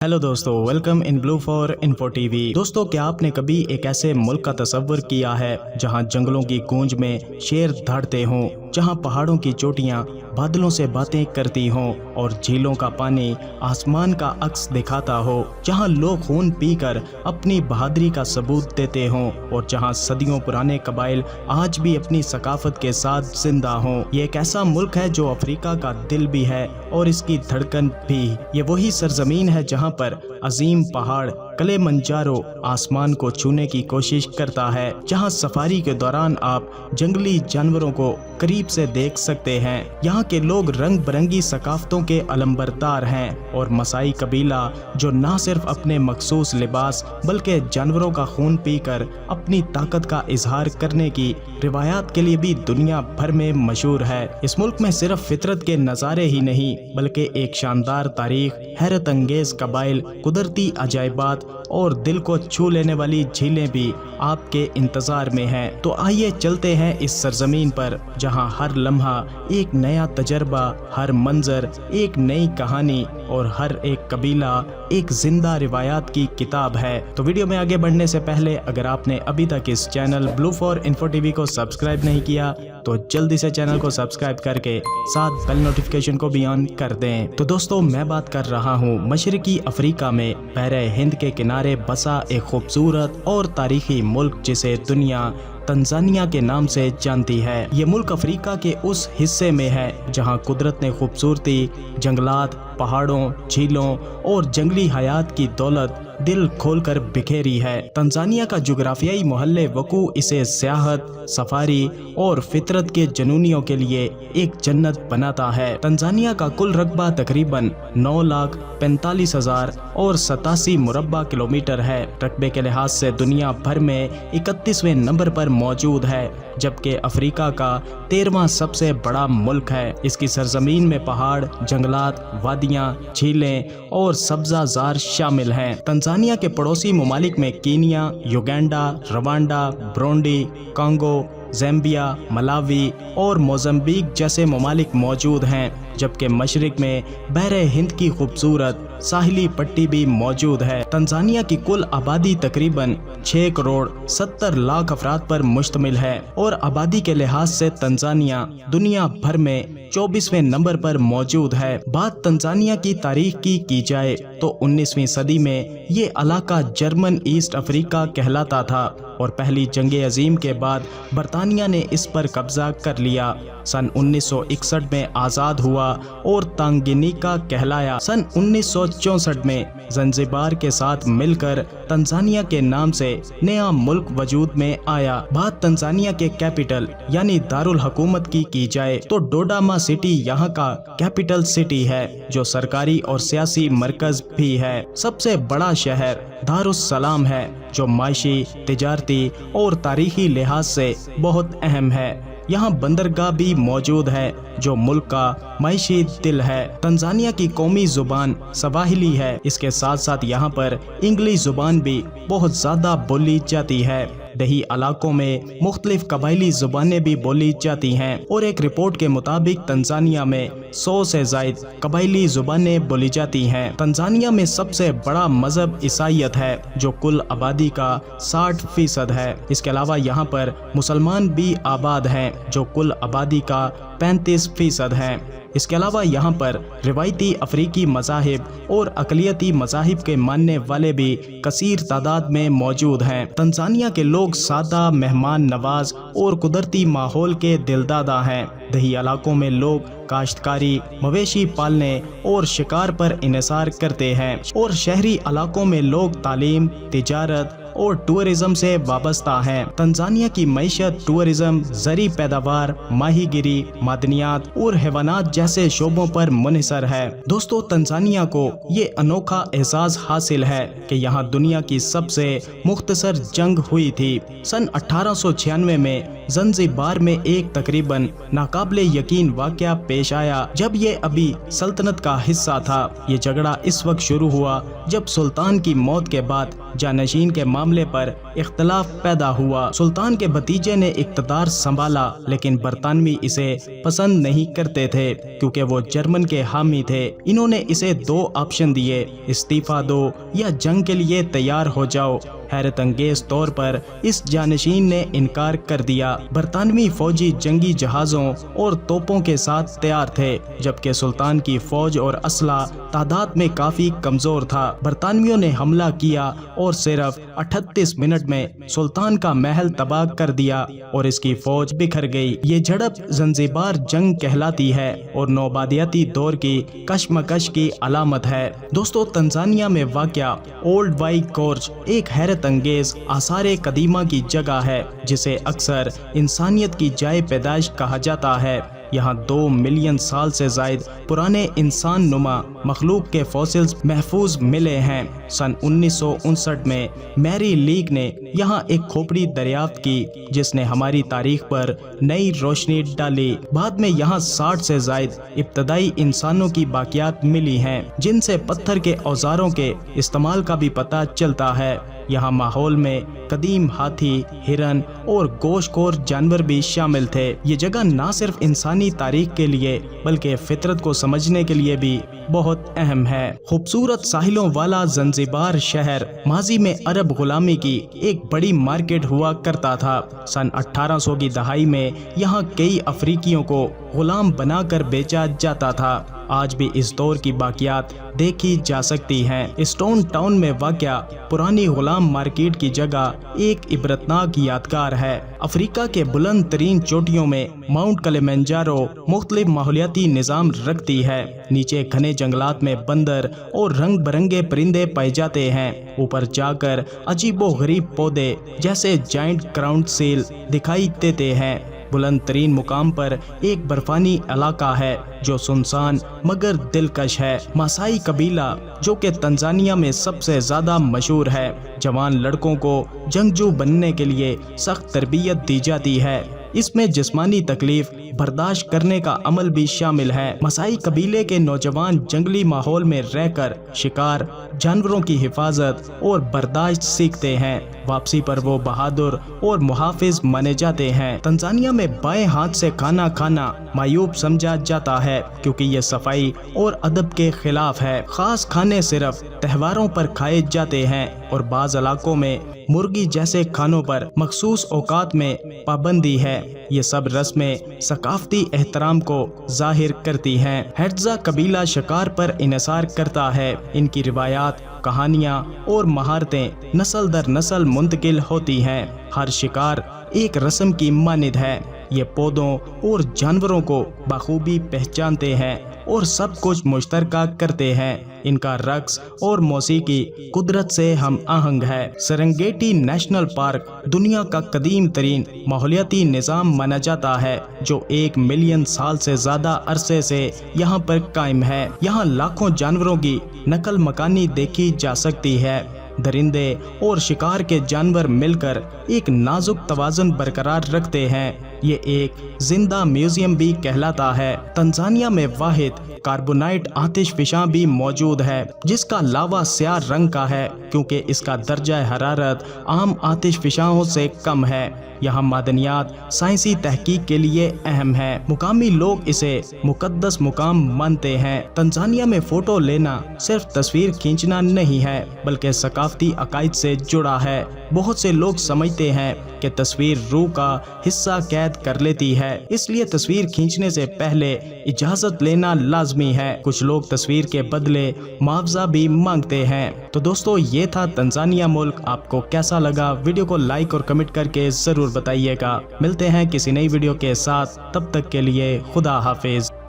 Hello दोस्तों, welcome in blue for info TV. दोस्तों, क्या आपने कभी एक ऐसे मुल्क का तस्वर किया है जहां जंगलों की गूंज में शेर दहाड़ते हों, जहां पहाड़ों की चोटियां बादलों से बातें करती हों और झीलों का पानी आसमान का अक्स दिखाता हो, जहां लोग खून पीकर अपनी बहादुरी का सबूत देते हों और जहां सदियों पुराने कबाइल आज भी अपनी सकाफत के साथ जिंदा हों। ये एक ऐसा मुल्क है जो अफ्रीका का दिल भी है और इसकी धड़कन भी। ये वही सरजमीन है जहां पर अजीम पहाड़ किलिमंजारो आसमान को छूने की कोशिश करता है, जहां सफारी के दौरान आप जंगली जानवरों को करीब से देख सकते हैं। यहाँ के लोग रंग बिरंगी सकाफतों के अलंबरदार हैं और मसाई कबीला जो न सिर्फ अपने मखसूस लिबास बल्कि जानवरों का खून पीकर अपनी ताकत का इजहार करने की रिवायात के लिए भी दुनिया भर में मशहूर है। इस मुल्क में सिर्फ फितरत के नज़ारे ही नहीं बल्कि एक शानदार तारीख, हैरत अंगेज कबाइल, कुदरती अजायबात और दिल को छू लेने वाली झीलें भी आपके इंतजार में हैं। तो आइए चलते हैं इस सरजमीन पर जहां हर लम्हा एक नया तजर्बा, हर मंजर एक नई कहानी और हर एक कबीला एक जिंदा रिवायात की किताब है। तो वीडियो में आगे बढ़ने से पहले अगर आपने अभी तक इस channel blue for info TV को सब्सक्राइब नहीं किया तो जल्दी से चैनल को सब्सक्राइब करके साथ बेल नोटिफिकेशन को भी ऑन कर दें। तो दोस्तों, मैं बात कर रहा हूँ मशरकी अफ्रीका में बहरे हिंद के किनारे बसा एक खूबसूरत और तारीखी मुल्क जिसे दुनिया तंजानिया के नाम से जानती है। ये मुल्क अफ्रीका के उस हिस्से में है जहां कुदरत ने खूबसूरती, जंगलात, पहाड़ों, झीलों और जंगली हयात की दौलत दिल खोलकर बिखेरी है। तंजानिया का जुग्राफियाई मोहल्ले वकू इसे सियाहत, सफारी और फितरत के जनूनियों के लिए एक जन्नत बनाता है। तंजानिया का कुल रकबा तकरीबन 9,45,000 और 87 मुरब्बा किलोमीटर है। रकबे के लिहाज से दुनिया भर में 31वें नंबर पर मौजूद है, जबकि अफ्रीका का 13वां सबसे बड़ा मुल्क है। इसकी सरजमीन में पहाड़, जंगलात, वादियां, झीलें और सब्जाजार शामिल हैं। तंजानिया के पड़ोसी ममालिक में Kenya, Uganda, Rwanda, Burundi, Congo, ज़ैम्बिया, Malawi और मोज़म्बिक जैसे ममालिक मौजूद हैं, जबकि मशरिक में बहरे हिंद की खूबसूरत साहिली पट्टी भी मौजूद है। तंजानिया की कुल आबादी तकरीबन 6 करोड़ 70 लाख अफराद पर मुश्तमिल है और आबादी के लिहाज से तंजानिया दुनिया भर में 24वें नंबर पर मौजूद है। बात तंजानिया की तारीख की जाए तो 19वीं सदी में ये इलाका जर्मन ईस्ट अफ्रीका कहलाता था और पहली जंग अजीम के बाद बरतानिया ने इस पर कब्जा कर लिया। सन 1961 में आज़ाद हुआ और तांगनिका कहलाया। सन 1964 में ज़ंज़िबार के साथ मिलकर तंजानिया के नाम से नया मुल्क वजूद में आया। बात तंजानिया के कैपिटल यानी दारुल हुकूमत की जाए तो डोडामा सिटी यहाँ का कैपिटल सिटी है, जो सरकारी और सियासी मरकज भी है। सबसे बड़ा शहर दारुस सलाम है, जो माशी, तिजारती और तारीखी लिहाज से बहुत अहम है। यहाँ बंदरगाह भी मौजूद है जो मुल्क का मायशी दिल है। तंजानिया की कौमी जुबान सवाहिली है। इसके साथ साथ यहाँ पर इंग्लिश जुबान भी बहुत ज़्यादा बोली जाती है। दही इलाकों में मुख्तलिफ कबाइली जुबानें भी बोली जाती हैं और एक रिपोर्ट के मुताबिक तंजानिया में 100 से ज़ायद कबाइली जुबानें बोली जाती हैं। तंजानिया में सबसे बड़ा मजहब ईसाईयत है जो कुल आबादी का 60% है। इसके अलावा यहाँ पर मुसलमान भी आबाद हैं जो कुल आबादी का 35% हैं। इसके अलावा यहाँ पर रिवायती अफ्रीकी मज़ाहिब और अक़लियती मज़ाहिब के मानने वाले भी कसीर तादाद में मौजूद हैं। तंजानिया के लोग सादा, मेहमान नवाज और कुदरती माहौल के दिलदादा हैं। दही इलाकों में लोग काश्तकारी, मवेशी पालने और शिकार पर इन्हिसार करते हैं और शहरी इलाकों में लोग तालीम, तिजारत और टूरिज्म से वाबस्ता हैं। तंजानिया की मईशत टूरिज्म, ज़री पैदावार, माहीगिरी, मादनियात और हैवानात जैसे शोबों पर मुनहसर है। दोस्तों, तंजानिया को ये अनोखा एहसास हासिल है कि यहाँ दुनिया की सबसे मुख्तसर जंग हुई थी। सन 1896 में ज़ंज़िबार में एक तकरीबन नाकाबिले यकीन वाक़या पेश आया जब ये अभी सल्तनत का हिस्सा था। ये झगड़ा इस वक्त शुरू हुआ जब सुल्तान की मौत के बाद जानशीन के معاملے پر اختلاف پیدا ہوا۔ سلطان کے بھتیجے نے اقتدار سنبھالا، لیکن برطانوی اسے پسند نہیں کرتے تھے کیونکہ وہ جرمن کے حامی تھے۔ انہوں نے اسے 2 آپشن دیے، استعفیٰ دو یا جنگ کے لیے تیار ہو جاؤ۔ حیرت انگیز طور پر اس جانشین نے انکار کر دیا۔ برطانوی فوجی جنگی جہازوں اور توپوں کے ساتھ تیار تھے، جبکہ سلطان کی فوج اور اسلحہ تعداد میں کافی کمزور تھا۔ برطانویوں نے حملہ کیا اور صرف 38 منٹ میں سلطان کا محل تباہ کر دیا اور اس کی فوج بکھر گئی۔ یہ جھڑپ زنجبار جنگ کہلاتی ہے اور نوآبادیاتی دور کی کشمکش کی علامت ہے۔ دوستو، تنزانیہ میں واقع اولڈ وائی گورج ایک حیرت انگیز آثار قدیمہ کی جگہ ہے جسے اکثر انسانیت کی جائے پیدائش کہا جاتا ہے۔ یہاں 2 ملین سال سے زائد پرانے انسان نما مخلوق کے فوسلز محفوظ ملے ہیں۔ سن 1959 میں میری لیگ نے یہاں ایک کھوپڑی دریافت کی جس نے ہماری تاریخ پر نئی روشنی ڈالی۔ بعد میں یہاں 60 سے زائد ابتدائی انسانوں کی باقیات ملی ہیں جن سے پتھر کے اوزاروں کے استعمال کا بھی پتہ چلتا ہے۔ یہاں ماحول میں قدیم ہاتھی، ہرن اور گوشت خور جانور بھی شامل تھے۔ یہ جگہ نہ صرف انسانی تاریخ کے لیے بلکہ فطرت کو سمجھنے کے لیے بھی بہت اہم ہے۔ خوبصورت ساحلوں والا زنجبار شہر ماضی میں عرب غلامی کی ایک بڑی مارکیٹ ہوا کرتا تھا۔ سن 1800 کی دہائی میں یہاں کئی افریقیوں کو غلام بنا کر بیچا جاتا تھا۔ آج بھی اس دور کی باقیات دیکھی جا سکتی ہیں۔ اسٹون ٹاؤن میں واقع پرانی غلام مارکیٹ کی جگہ ایک عبرتناک یادگار ہے۔ افریقہ کے بلند ترین چوٹیوں میں ماؤنٹ کلیمنجارو مختلف ماحولیاتی نظام رکھتی ہے۔ نیچے گھنے جنگلات میں بندر اور رنگ برنگے پرندے پائے جاتے ہیں۔ اوپر جا کر عجیب و غریب پودے جیسے جائنٹ کراؤن سیل دکھائی دیتے ہیں۔ بلند ترین مقام پر ایک برفانی علاقہ ہے جو سنسان مگر دلکش ہے۔ ماسائی قبیلہ جو کہ تنزانیہ میں سب سے زیادہ مشہور ہے، جوان لڑکوں کو جنگجو بننے کے لیے سخت تربیت دی جاتی ہے۔ اس میں جسمانی تکلیف برداشت کرنے کا عمل بھی شامل ہے۔ ماسائی قبیلے کے نوجوان جنگلی ماحول میں رہ کر شکار، جانوروں کی حفاظت اور برداشت سیکھتے ہیں۔ واپسی پر وہ بہادر اور محافظ مانے جاتے ہیں۔ تنزانیہ میں بائیں ہاتھ سے کھانا کھانا معیوب سمجھا جاتا ہے کیونکہ یہ صفائی اور ادب کے خلاف ہے۔ خاص کھانے صرف تہواروں پر کھائے جاتے ہیں اور بعض علاقوں میں مرغی جیسے کھانوں پر مخصوص اوقات میں پابندی ہے۔ یہ سب رسمیں ثقافتی احترام کو ظاہر کرتی ہیں۔ ہیٹزا قبیلہ شکار پر انحصار کرتا ہے۔ ان کی روایات، کہانیاں اور مہارتیں نسل در نسل منتقل ہوتی ہیں۔ ہر شکار ایک رسم کی مانند ہے۔ یہ پودوں اور جانوروں کو بخوبی پہچانتے ہیں اور سب کچھ مشترکہ کرتے ہیں۔ ان کا رقص اور موسیقی قدرت سے ہم آہنگ ہے۔ سرنگیٹی نیشنل پارک دنیا کا قدیم ترین ماحولیاتی نظام مانا جاتا ہے جو 1 ملین سال سے زیادہ عرصے سے یہاں پر قائم ہے۔ یہاں لاکھوں جانوروں کی نقل مکانی دیکھی جا سکتی ہے۔ درندے اور شکار کے جانور مل کر ایک نازک توازن برقرار رکھتے ہیں۔ یہ ایک زندہ میوزیم بھی کہلاتا ہے۔ تنزانیہ میں واحد کاربونائٹ آتش فشاں بھی موجود ہے جس کا لاوا سیاہ رنگ کا ہے کیونکہ اس کا درجہ حرارت عام آتش فشاں سے کم ہے۔ یہاں معدنیات سائنسی تحقیق کے لیے اہم ہے۔ مقامی لوگ اسے مقدس مقام مانتے ہیں۔ تنزانیہ میں فوٹو لینا صرف تصویر کھینچنا نہیں ہے بلکہ ثقافتی عقائد سے جڑا ہے۔ بہت سے لوگ سمجھتے ہیں کہ تصویر روح کا حصہ قید کر لیتی ہے، اس لیے تصویر کھینچنے سے پہلے اجازت لینا لازمی ہے۔ کچھ لوگ تصویر کے بدلے معاوضہ بھی مانگتے ہیں۔ تو دوستو، یہ تھا تنزانیہ ملک۔ آپ کو کیسا لگا؟ ویڈیو کو لائک اور کمنٹ کر کے ضرور بتائیے گا۔ ملتے ہیں کسی نئی ویڈیو کے ساتھ، تب تک کے لیے خدا حافظ۔